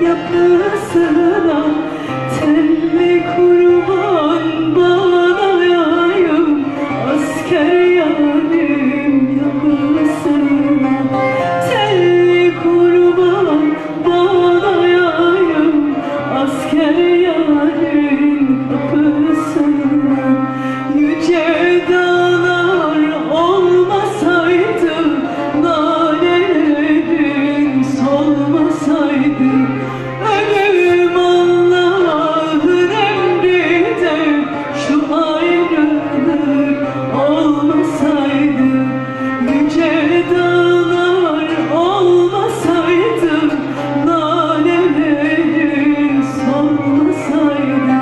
yapısına, telli kurban bağlayayım asker yarim yapısına, telli kurban bağlayayım asker yarim kapısına. Yüce dağlar olmasaydı, nalelerin solmasaydı, ölüm Allah'ın emridir, şu ayrılık olmasaydı. Yüce dağlar olmasaydı, nalelerin solmasaydı,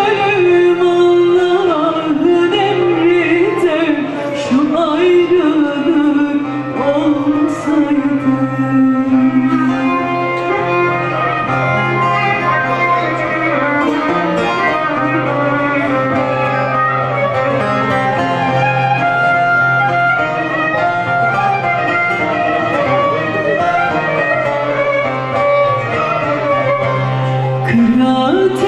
ölüm Allah'ın emridir, şu ayrılık olmasaydı. Kıraat